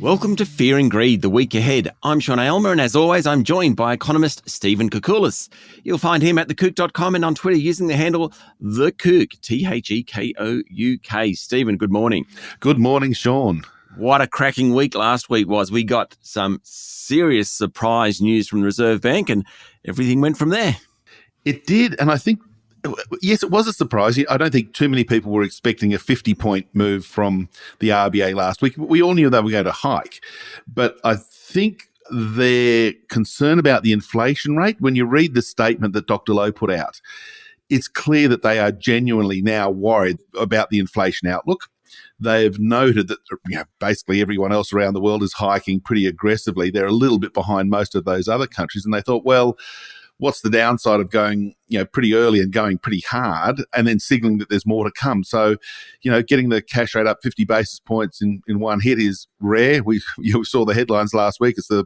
Welcome to Fear and Greed, the week ahead. I'm Sean Aylmer, and as always, I'm joined by economist Stephen Koukoulas. You'll find him at thekouk.com and on Twitter using the handle TheKouk, TheKouk. Stephen, good morning. Good morning, Sean. What a cracking week last week was. We got some serious surprise news from the Reserve Bank, and everything went from there. It did, and I think, yes, it was a surprise. I don't think too many people were expecting a 50-point move from the RBA last week. We all knew they were going to hike, but I think their concern about the inflation rate, when you read the statement that Dr. Lowe put out, it's clear that they are genuinely now worried about the inflation outlook. They've noted that basically everyone else around the world is hiking pretty aggressively. They're a little bit behind most of those other countries, and they thought, well, what's the downside of going, pretty early and going pretty hard and then signaling that there's more to come? So, getting the cash rate up 50 basis points in one hit is rare. We saw the headlines last week. It's the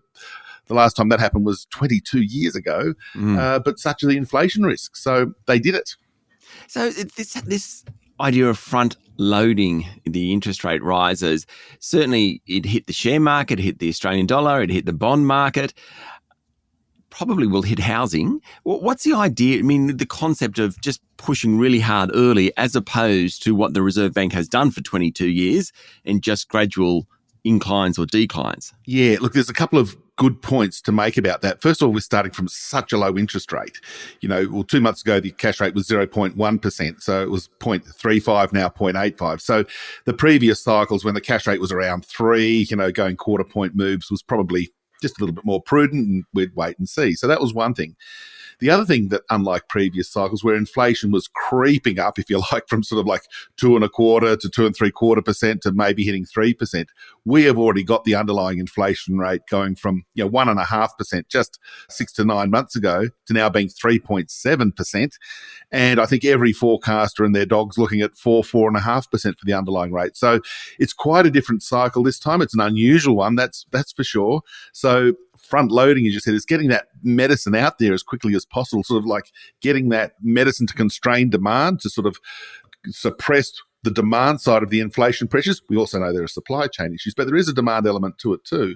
last time that happened was 22 years ago, but such are the inflation risks. So they did it. So this idea of front-loading the interest rate rises, certainly it hit the share market, it hit the Australian dollar, it hit the bond market, probably will hit housing. What's the idea? I mean, the concept of just pushing really hard early as opposed to what the Reserve Bank has done for 22 years and just gradual inclines or declines. Yeah, look, there's a couple of good points to make about that. First of all, we're starting from such a low interest rate. 2 months ago, the cash rate was 0.1%. So it was 0.35, now 0.85. So the previous cycles when the cash rate was around 3, going quarter point moves was probably just a little bit more prudent, and we'd wait and see. So that was one thing. The other thing that, unlike previous cycles where inflation was creeping up, if you like, from sort of like 2.25% to 2.75% to maybe hitting 3%, we have already got the underlying inflation rate going from 1.5% just 6 to 9 months ago to now being 3.7%. And I think every forecaster and their dog's looking at 4.5% for the underlying rate. So it's quite a different cycle this time. It's an unusual one, that's for sure. So front loading, as you said, is getting that medicine out there as quickly as possible, sort of like getting that medicine to constrain demand, to sort of suppress the demand side of the inflation pressures. We also know there are supply chain issues, but there is a demand element to it too.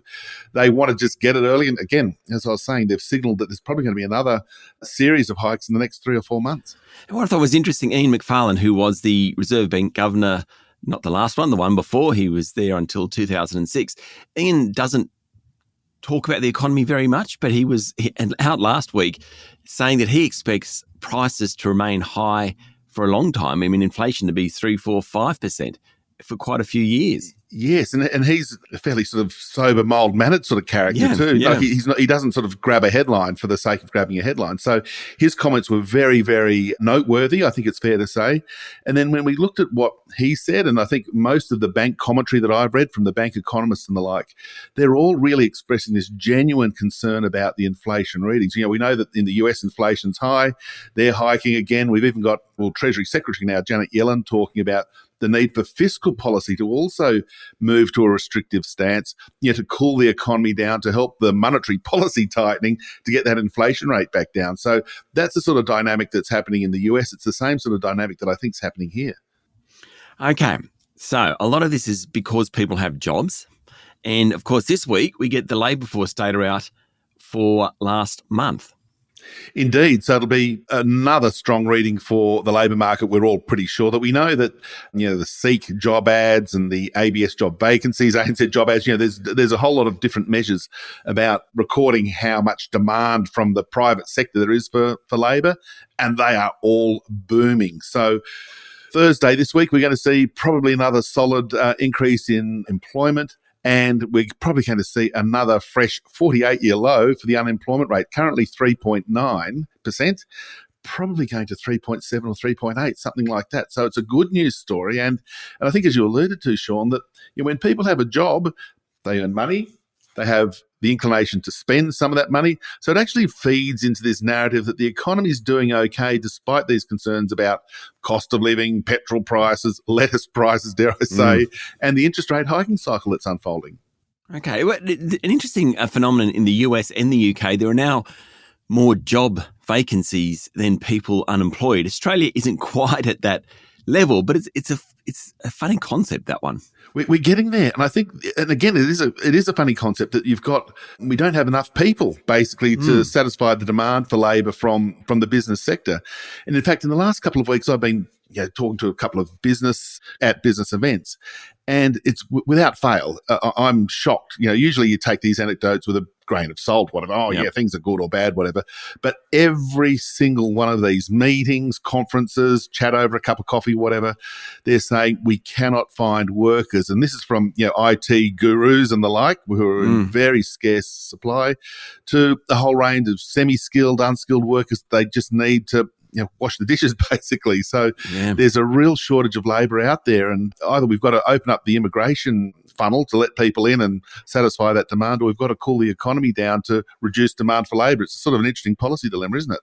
They want to just get it early. And again, as I was saying, they've signalled that there's probably going to be another series of hikes in the next 3 or 4 months. And what I thought was interesting, Ian Macfarlane, who was the Reserve Bank governor, not the last one, the one before, he was there until 2006. Ian doesn't talk about the economy very much, but he was out last week saying that he expects prices to remain high for a long time. I mean, inflation to be 3, 4, 5% for quite a few years. Yes, and he's a fairly sort of sober, mild-mannered sort of character too. Yeah. Like he doesn't sort of grab a headline for the sake of grabbing a headline. So his comments were very, very noteworthy, I think it's fair to say. And then when we looked at what he said, and I think most of the bank commentary that I've read from the bank economists and the like, they're all really expressing this genuine concern about the inflation readings. We know that in the US inflation's high. They're hiking again. We've even got, Treasury Secretary now, Janet Yellen, talking about the need for fiscal policy to also move to a restrictive stance, to cool the economy down, to help the monetary policy tightening to get that inflation rate back down. So that's the sort of dynamic that's happening in the US. It's the same sort of dynamic that I think is happening here. Okay, so a lot of this is because people have jobs. And of course, this week we get the labour force data out for last month. Indeed. So it'll be another strong reading for the labour market. We're all pretty sure that we know that, the SEEK job ads and the ABS job vacancies, ANZ job ads, there's a whole lot of different measures about recording how much demand from the private sector there is for labour, and they are all booming. So Thursday this week, we're going to see probably another solid increase in employment. And we're probably going to see another fresh 48-year low for the unemployment rate, currently 3.9%, probably going to 3.7 or 3.8, something like that. So it's a good news story. And I think, as you alluded to, Sean, that when people have a job, they earn money, they have the inclination to spend some of that money. So it actually feeds into this narrative that the economy is doing okay despite these concerns about cost of living, petrol prices, lettuce prices, dare I say, and the interest rate hiking cycle that's unfolding. Okay. Well, an interesting phenomenon in the US and the UK, there are now more job vacancies than people unemployed. Australia isn't quite at that level. But it's a funny concept, that one. We're getting there, and I think, and again, it is a funny concept that we don't have enough people basically to satisfy the demand for labour from the business sector, and in fact, in the last couple of weeks, I've been talking to a couple of business events, and it's without fail, I'm shocked. Usually you take these anecdotes with a grain of salt, whatever. Oh, yeah, things are good or bad, whatever. But every single one of these meetings, conferences, chat over a cup of coffee, whatever, they're saying we cannot find workers. And this is from IT gurus and the like, who are in very scarce supply, to a whole range of semi-skilled, unskilled workers. They just need to wash the dishes, basically. So there's a real shortage of labour out there, and either we've got to open up the immigration funnel to let people in and satisfy that demand, or we've got to cool the economy down to reduce demand for labour. It's sort of an interesting policy dilemma, isn't it?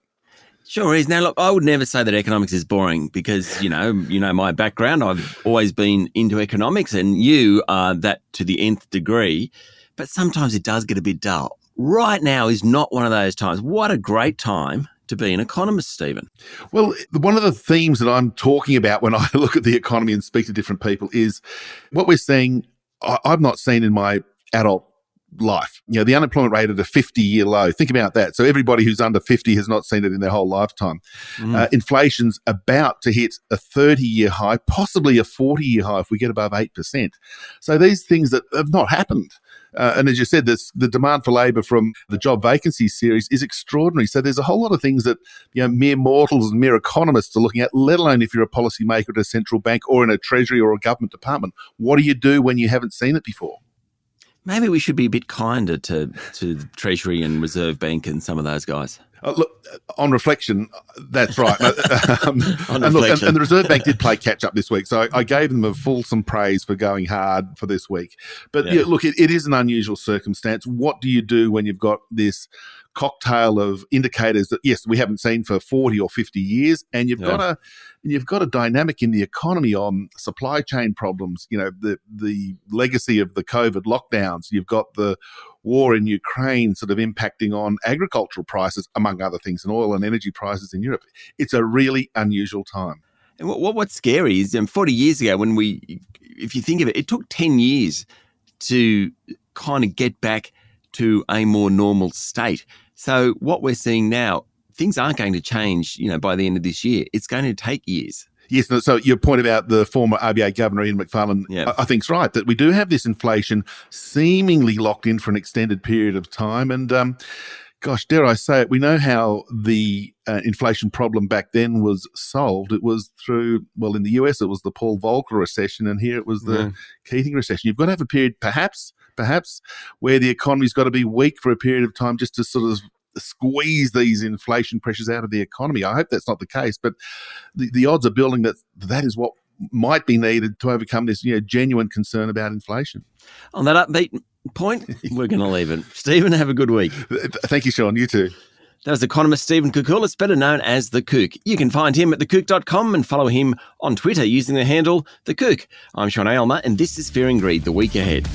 Sure is. Now, look, I would never say that economics is boring because, you know my background. I've always been into economics, and you are that to the nth degree. But sometimes it does get a bit dull. Right now is not one of those times. What a great time to be an economist, Stephen. Well, one of the themes that I'm talking about when I look at the economy and speak to different people is what we're seeing, I've not seen in my adult life. The unemployment rate at a 50-year low. Think about that. So everybody who's under 50 has not seen it in their whole lifetime. Inflation's about to hit a 30-year high, possibly a 40-year high if we get above 8%. So these things that have not happened. And as you said, the demand for labour from the job vacancy series is extraordinary. So there's a whole lot of things that mere mortals and mere economists are looking at, let alone if you're a policymaker at a central bank or in a treasury or a government department. What do you do when you haven't seen it before? Maybe we should be a bit kinder to the Treasury and Reserve Bank and some of those guys. Look, on reflection, that's right. On and reflection. And the Reserve Bank did play catch up this week, so I gave them a fulsome praise for going hard for this week. But look, it is an unusual circumstance. What do you do when you've got this cocktail of indicators that, yes, we haven't seen for 40 or 50 years, and you've got a dynamic in the economy on supply chain problems, the legacy of the COVID lockdowns. You've got the war in Ukraine sort of impacting on agricultural prices, among other things, and oil and energy prices in Europe. It's a really unusual time. And what's scary is 40 years ago if you think of it, it took 10 years to kind of get back to a more normal state. So what we're seeing now, things aren't going to change, by the end of this year. It's going to take years. Yes, so your point about the former RBA Governor, Ian Macfarlane, I think is right, that we do have this inflation seemingly locked in for an extended period of time. And gosh, dare I say it, we know how the inflation problem back then was solved. It was through, in the US, it was the Paul Volcker recession, and here it was the Keating recession. You've got to have a period, perhaps, where the economy's got to be weak for a period of time just to sort of squeeze these inflation pressures out of the economy. I hope that's not the case, but the odds are building that is what might be needed to overcome this genuine concern about inflation. On that upbeat point, we're going to leave it. Stephen, have a good week. Thank you, Sean. You too. That was economist Stephen Koukoulas, better known as The Kook. You can find him at thekook.com and follow him on Twitter using the handle The Kook. I'm Sean Aylmer, and this is Fear and Greed, the week ahead.